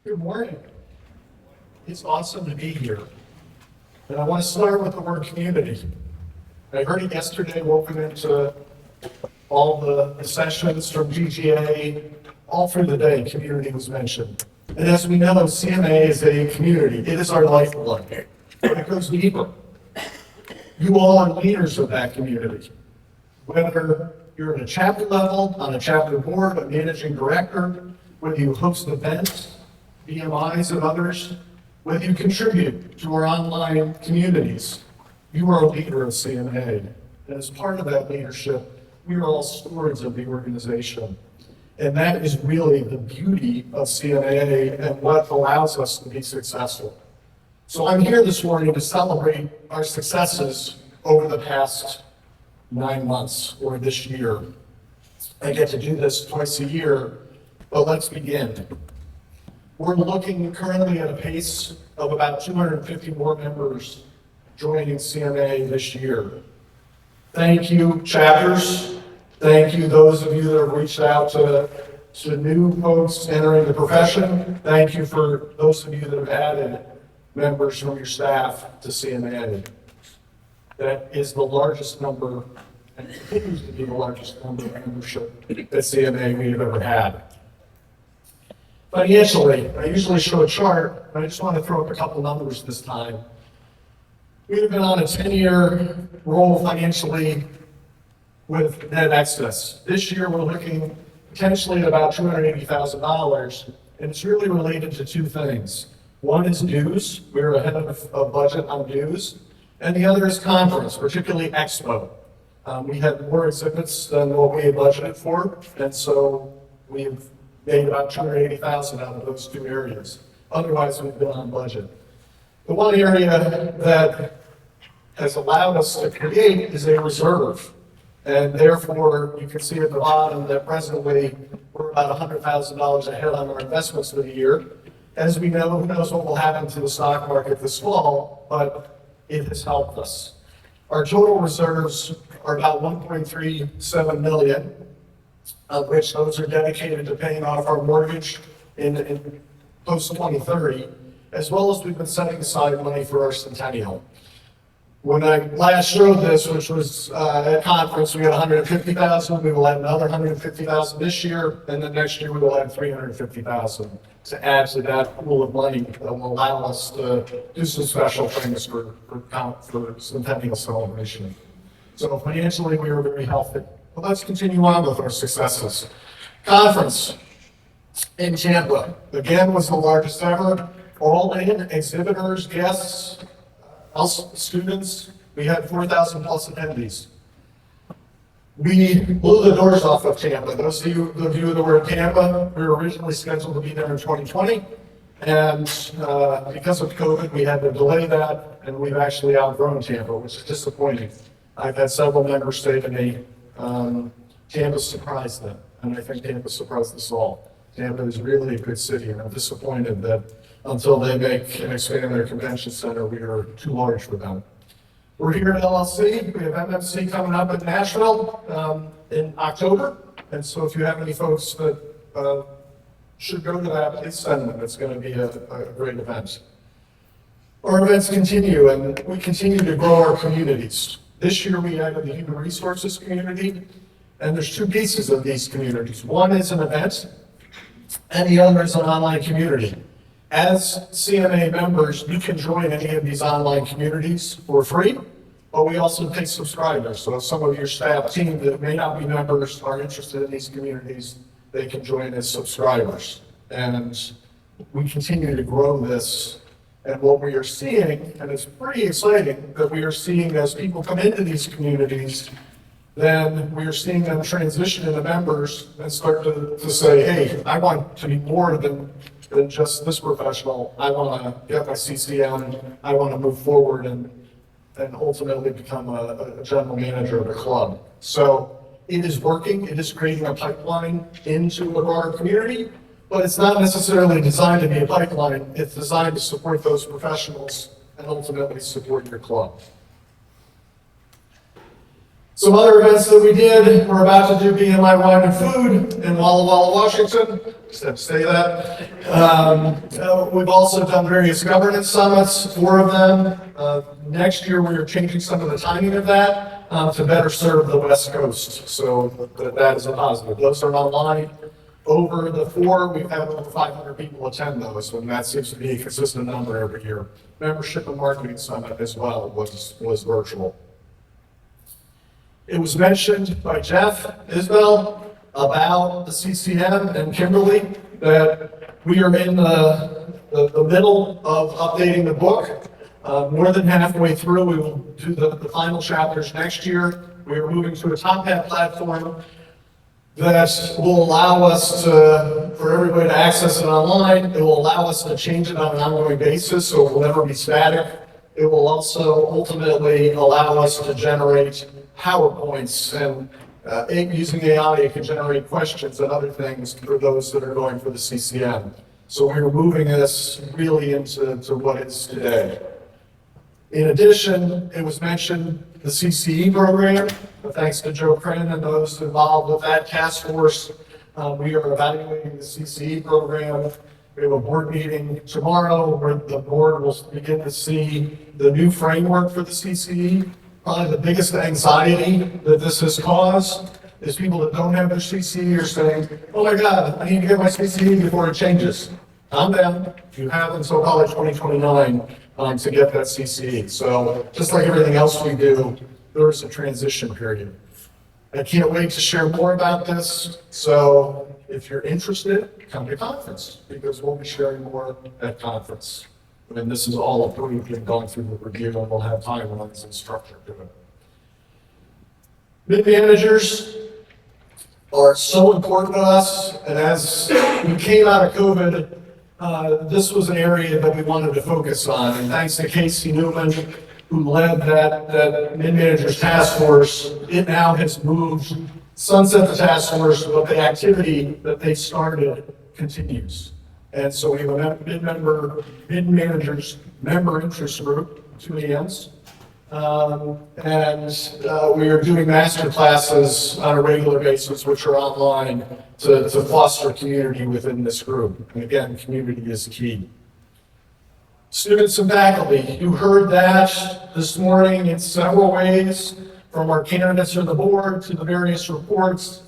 Good morning. It's awesome to be here. And I want to start with the word community. I heard it yesterday woven into all the sessions from GGA, all through the day, community was mentioned. And as we know, CMAA is a community. It is our lifeblood, but it goes deeper. You all are leaders of that community. Whether you're at a chapter level, on a chapter board, a managing director, whether you host events, BMIs and others, whether you contribute to our online communities, you are a leader of CMAA. And as part of that leadership, we are all stewards of the organization. And that is really the beauty of CMAA and what allows us to be successful. So I'm here this morning to celebrate our successes over the past 9 months or this year. I get to do this twice a year, but let's begin. We're looking currently at a pace of about 250 more members joining CMAA this year. Thank you, chapters. Thank you, those of you that have reached out to new folks entering the profession. Thank you for those of you that have added members from your staff to CMAA. That is the largest number, and continues to be the largest number of membership at CMAA we've ever had. Financially, I usually show a chart, but I just want to throw up a couple numbers this time. We've been on a 10-year roll financially with net excess. This year, we're looking potentially at about $280,000, and it's really related to two things. One is dues. We're ahead of budget on dues. And the other is conference, particularly Expo. We had more exhibits than what we had budgeted for, and so we've made about $280,000 out of those two areas. Otherwise, we've been on budget. The one area that has allowed us to create is a reserve. And therefore, you can see at the bottom that presently we're about $100,000 ahead on our investments for the year. As we know, who knows what will happen to the stock market this fall, but it has helped us. Our total reserves are about $1.37 million, of which those are dedicated to paying off our mortgage in post-2030, as well as we've been setting aside money for our centennial. When I last showed this, which was at conference, we had $150,000. We will add another $150,000 this year, and then next year we will add $350,000 to add to that pool of money that will allow us to do some special things for centennial celebration. So financially, we are very healthy. But let's continue on with our successes. Conference in Tampa, again, was the largest ever. All in, exhibitors, guests, students, we had 4,000 plus attendees. We blew the doors off of Tampa. Those of you that were in Tampa, we were originally scheduled to be there in 2020. And because of COVID, we had to delay that, and we've actually outgrown Tampa, which is disappointing. I've had several members say to me, Tampa surprised them, and I think Tampa surprised us all. Tampa is really a good city, and I'm disappointed that until they make and expand their convention center, we are too large for them. We're here at LLC. We have MMC coming up in Nashville in October, and so if you have any folks that should go to that, please send them. It's going to be a great event. Our events continue, and we continue to grow our communities. This year we added the human resources community, and there's two pieces of these communities. One is an event, and the other is an online community. As CMAA members, you can join any of these online communities for free, but we also take subscribers. So if some of your staff team that may not be members are interested in these communities, they can join as subscribers. And we continue to grow this. And what we are seeing, and it's pretty exciting, that we are seeing as people come into these communities, then we are seeing them transition into members and start to say, hey, I want to be more than just this professional. I want to get my CCM, I want to move forward and ultimately become a general manager of a club. So it is working, it is creating a pipeline into a broader community. But it's not necessarily designed to be a pipeline. It's designed to support those professionals and ultimately support your club. Some other events that we did, we're about to do BMI Wine and Food in Walla Walla, Washington. Just have to say that. We've also done various governance summits, 4 of them. Next year, we are changing some of the timing of that to better serve the West Coast. So that is a positive. Those are online. Over the 4, we've had over 500 people attend those, and that seems to be a consistent number every year. Membership and Marketing Summit as well was virtual. It was mentioned by Jeff Isbell about the CCM and Kimberly that we are in the middle of updating the book. More than halfway through, we will do the final chapters next year. We are moving to a TopHat platform that will allow us for everybody to access it online. It will allow us to change it on an ongoing basis, so it will never be static. It will also ultimately allow us to generate PowerPoints, and using AI, it can generate questions and other things for those that are going for the CCM. So we're moving this really into what it is today. In addition, it was mentioned the CCE program. Thanks to Joe Crane and those involved with that task force, we are evaluating the CCE program. We have a board meeting tomorrow where the board will begin to see the new framework for the CCE. Probably the biggest anxiety that this has caused is people that don't have their CCE are saying, oh my God, I need to get my CCE before it changes. Calm down. You have until probably 2029 to get that CCE. So just like everything else we do, there is a transition period. I can't wait to share more about this. So if you're interested, come to conference because we'll be sharing more at conference. And this is all approved and gone through the review, and we'll have timelines and structure to it. Mid-managers are so important to us, and as we came out of COVID, this was an area that we wanted to focus on. And thanks to Casey Newman, who led that mid-managers task force, it now has moved, sunset the task force, but the activity that they started continues. And so we have a mid-managers member interest group, 2 AMs. And we are doing master classes on a regular basis, which are online to foster community within this group. And again, community is key. Students and faculty, you heard that this morning in several ways, from our candidates on the board to the various reports.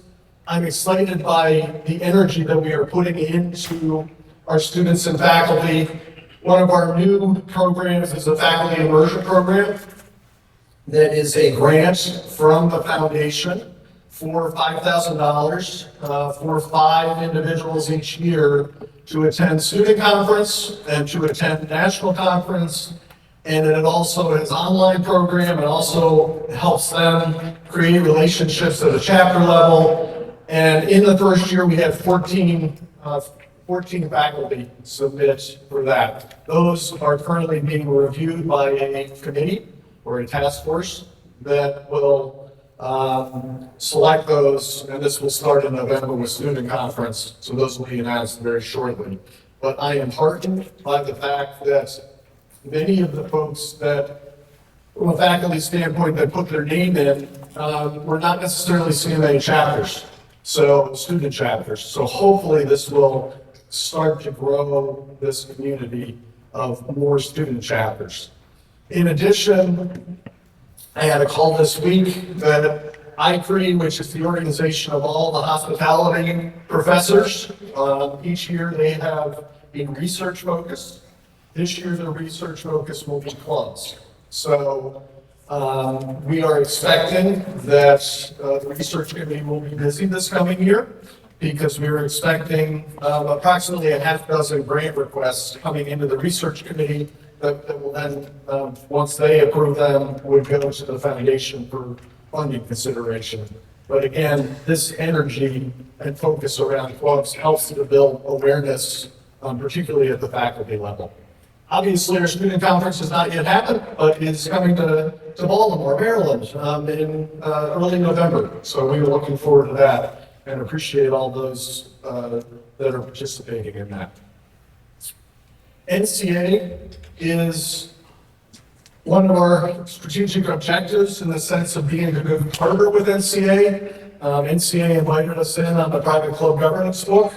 I'm excited by the energy that we are putting into our students and faculty. One of our new programs is a faculty immersion program that is a grant from the foundation for $5,000 for 5 individuals each year to attend student conference and to attend national conference. And it also has online program. It also helps them create relationships at a chapter level. And in the first year, we had 14 faculty submit for that. Those are currently being reviewed by a committee or a task force that will select those, and this will start in November with student conference, so those will be announced very shortly. But I am heartened by the fact that many of the folks that, from a faculty standpoint, that put their name in, were not necessarily CMA chapters, so student chapters. So hopefully this will start to grow this community of more student chapters. In addition, I had a call this week that ICRE, which is the organization of all the hospitality professors, each year they have been research focused. This year the research focus will be clubs. So we are expecting that the research committee will be busy this coming year because we are expecting approximately a half dozen grant requests coming into the research committee that will then, once they approve them, would go to the foundation for funding consideration. But again, this energy and focus around clubs helps to build awareness, particularly at the faculty level. Obviously, our student conference has not yet happened, but is coming to Baltimore, Maryland, in early November. So we are looking forward to that and appreciate all those that are participating in that. NCA is One of our strategic objectives in the sense of being a good partner with NCA, NCA invited us in on the private club governance book.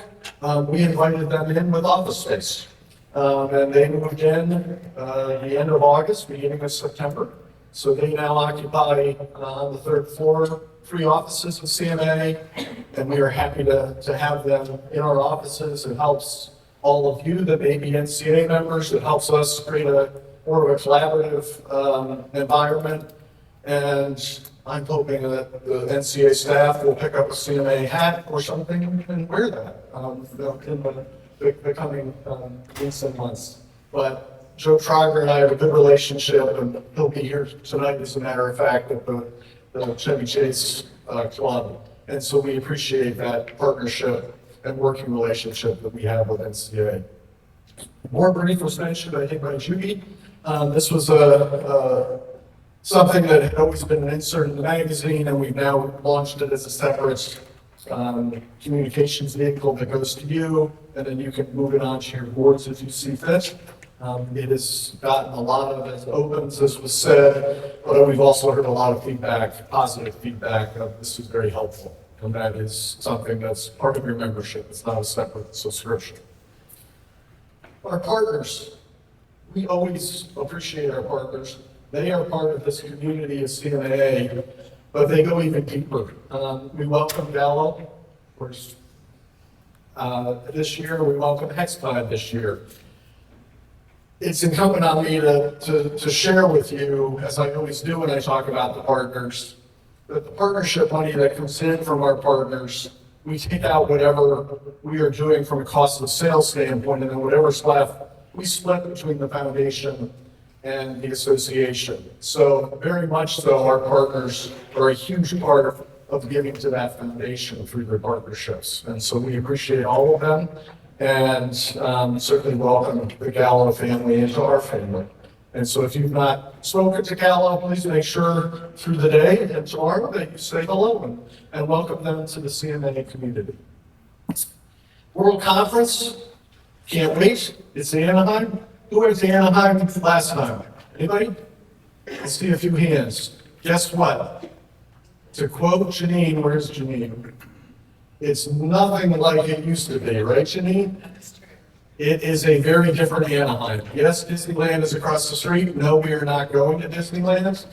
We invited them in with office space. And they moved in the end of August, beginning of September. So they now occupy on the third floor 3 offices with CMAA, and we are happy to have them in our offices. It helps all of you that may be NCA members. It helps us create a more of a collaborative environment. And I'm hoping that the NCA staff will pick up a CMA hat or something and wear that in the coming weeks and months. But Joe Trogger and I have a good relationship, and he'll be here tonight, as a matter of fact, at the Chevy Chase Club. And so we appreciate that partnership and working relationship that we have with NCA. More brief was mentioned, I think, by Judy. This was something that had always been an insert in the magazine, and we've now launched it as a separate communications vehicle that goes to you, and then you can move it onto your boards as you see fit. It has gotten a lot of it opens, as was said, but we've also heard a lot of feedback, positive feedback. This is very helpful, and that is something that's part of your membership. It's not a separate subscription. Our partners, we always appreciate our partners. They are part of this community of CMAA, but they go even deeper. We welcome Gallo, of course, this year. We welcome Hextide this year. It's incumbent on me to share with you, as I always do when I talk about the partners, that the partnership money that comes in from our partners, we take out whatever we are doing from a cost of sales standpoint, and then whatever's left, we split between the foundation and the association. So very much so, our partners are a huge part of giving to that foundation through their partnerships. And so we appreciate all of them, and certainly welcome the Gallo family into our family. And so if you've not spoken to Gallo, please make sure through the day and tomorrow that you say hello and welcome them to the CMA community. World Conference, can't wait. It's in Anaheim. Who went to Anaheim last time? Anybody? I see a few hands. Guess what? To quote Janine, where's Janine? It's nothing like it used to be, right, Janine? It is a very different Anaheim. Yes, Disneyland is across the street. No, we are not going to Disneyland.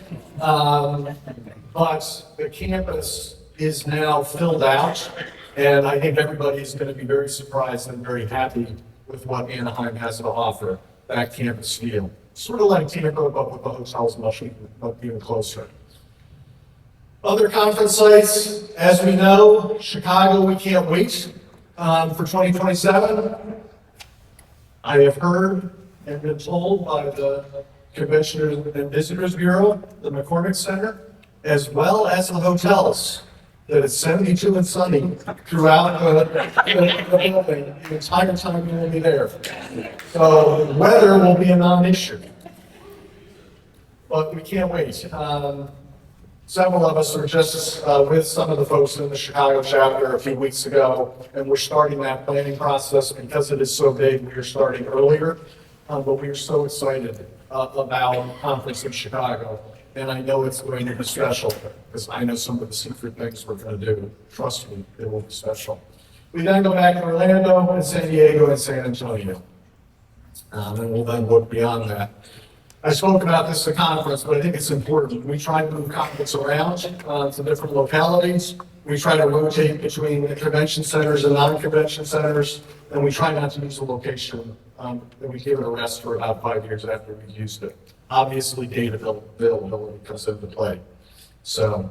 But the campus is now filled out, and I think everybody is going to be very surprised and very happy with what Anaheim has to offer, that campus feel. Sort of like Tampa, but with the hotels much even closer. Other conference sites, as we know, Chicago, we can't wait for 2027. I have heard and been told by the Convention and Visitors Bureau, the McCormick Center, as well as the hotels, that it's 72 and sunny throughout the building the entire time you will be there. So weather will be a non-issue. But we can't wait. Several of us were just with some of the folks in the Chicago chapter a few weeks ago, and we're starting that planning process because it is so big. We are starting earlier, but we are so excited about conference in Chicago, and I know it's going to be special because I know some of the secret things we're going to do. Trust me, it will be special. We then go back to Orlando and San Diego and San Antonio, and we'll then look beyond that. I spoke about this at conference, but I think it's important. We try to move conference around to different localities. We try to rotate between the convention centers and non-convention centers, and we try not to use a location that we give it a rest for about 5 years after we've used it. Obviously, data availability comes into play. So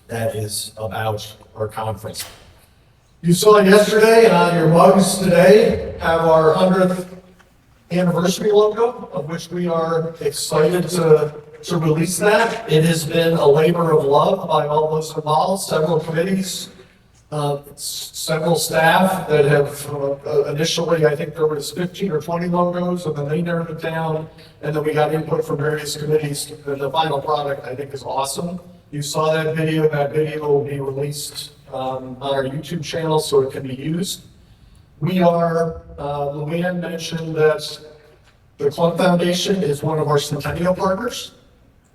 that is about our conference. You saw yesterday, and on your mugs today, have our 100th anniversary logo, of which we are excited to release that. It has been a labor of love by all those involved, several committees, several staff that have initially, I think there was 15 or 20 logos, and then they narrowed it down, and then we got input from various committees. And the final product, I think, is awesome. You saw that video. That video will be released on our YouTube channel so it can be used. We are, Luann mentioned that The Club Foundation is one of our Centennial partners.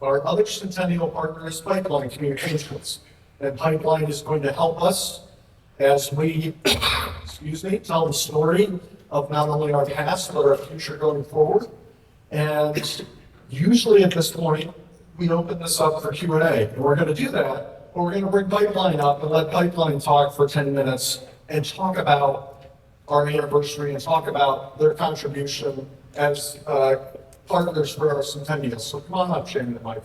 Our other Centennial partner is Pipeline Communications. And Pipeline is going to help us as we, tell the story of not only our past, but our future going forward. And usually at this point, we open this up for Q&A. And we're going to do that, but we're going to bring Pipeline up and let Pipeline talk for 10 minutes and talk about our anniversary and talk about their contribution as partners for our Centennials. So come on up, Shane and Mike.